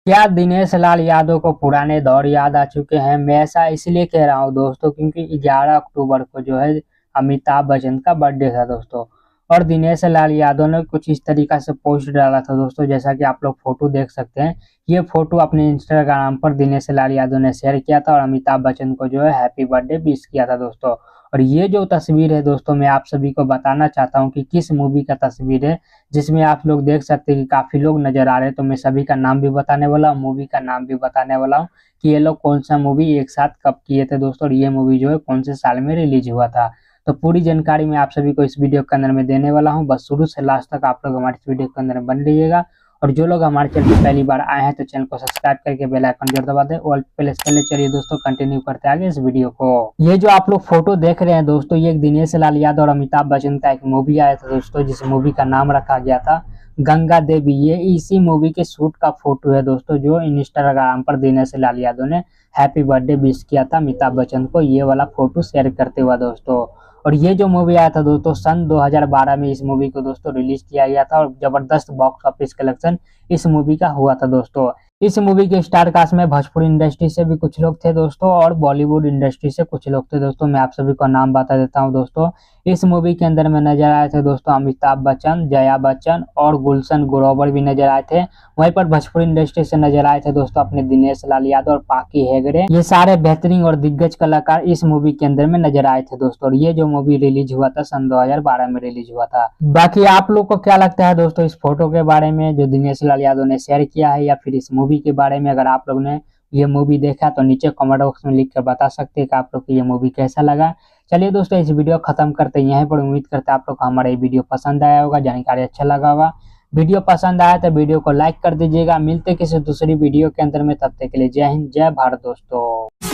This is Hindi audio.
क्या दिनेश लाल यादव को पुराने दौर याद आ चुके हैं? मैं ऐसा इसलिए कह रहा हूँ दोस्तों क्योंकि 11 अक्टूबर को जो है अमिताभ बच्चन का बर्थडे था दोस्तों। और दिनेश लाल यादव ने कुछ इस तरीका से पोस्ट डाला था दोस्तों, जैसा कि आप लोग फोटो देख सकते हैं। ये फोटो अपने इंस्टाग्राम पर दिनेश लाल यादव ने शेयर किया था और अमिताभ बच्चन को जो है हैप्पी बर्थडे विश किया था दोस्तों। और ये जो तस्वीर है दोस्तों, मैं आप सभी को बताना चाहता हूँ कि किस मूवी का तस्वीर है, जिसमें आप लोग देख सकते हैं कि काफी लोग नजर आ रहे हैं। तो मैं सभी का नाम भी बताने वाला हूँ, मूवी का नाम भी बताने वाला हूँ कि ये लोग कौन सा मूवी एक साथ कब किए थे दोस्तों, और ये मूवी जो है कौन से साल में रिलीज हुआ था। तो पूरी जानकारी मैं आप सभी को इस वीडियो के अंदर में देने वाला हूँ। बस शुरू से लास्ट तक आप लोग हमारे इस वीडियो के अंदर बन रहिएगा। और जो लोग हमारे चैनल पर पहली बार आए हैं तो चैनल को सब्सक्राइब करके बेल आइकन जरूर दबा दें। और पहले चलिए दोस्तों कंटिन्यू करते हैं आगे इस वीडियो को। ये जो आप लोग फोटो देख रहे हैं दोस्तों, ये दिनेश लाल यादव और अमिताभ बच्चन का एक मूवी आया था दोस्तों, जिस मूवी का नाम रखा गया था गंगा देवी। ये इसी मूवी के शूट का फोटो है दोस्तों, जो इंस्टाग्राम पर दिनेश लाल यादव ने हैप्पी बर्थडे विश किया था अमिताभ बच्चन को, ये वाला फोटो शेयर करते हुआ दोस्तों। और ये जो मूवी आया था दोस्तों सन 2012 में इस मूवी को दोस्तों रिलीज किया गया था और जबरदस्त बॉक्स ऑफिस कलेक्शन इस मूवी का हुआ था दोस्तों। इस मूवी के स्टार कास्ट में भोजपुरी इंडस्ट्री से भी कुछ लोग थे दोस्तों और बॉलीवुड इंडस्ट्री से कुछ लोग थे दोस्तों। मैं आप सभी को नाम बता देता हूं दोस्तों। इस मूवी के अंदर में नजर आए थे दोस्तों अमिताभ बच्चन, जया बच्चन और गुलशन ग्रोवर भी नजर आए थे। वहीं पर भोजपुरी इंडस्ट्री से नजर आए थे दोस्तों अपने दिनेश लाल यादव और पाकी हेगड़े। ये सारे बेहतरीन और दिग्गज कलाकार इस मूवी के अंदर में नजर आए थे दोस्तों। और ये जो मूवी रिलीज हुआ था सन 2012 में रिलीज हुआ था। बाकी आप लोग को क्या लगता है दोस्तों इस फोटो के बारे में जो दिनेश लाल यादव ने शेयर किया है, या फिर इस मूवी के बारे में? अगर आप लोग ने ये मूवी देखा तो नीचे कमेंट बॉक्स में लिख कर बता सकते हैं कि आप लोग को ये मूवी कैसा लगा। चलिए दोस्तों इस वीडियो खत्म करते हैं यहीं पर। उम्मीद करते हैं आप लोग को हमारा ये वीडियो पसंद आया होगा, जानकारी अच्छा लगा होगा। वीडियो पसंद आया तो वीडियो को लाइक कर दीजिएगा। मिलते किसी दूसरी वीडियो के अंदर में, तब तक के लिए जय हिंद जय भारत दोस्तों।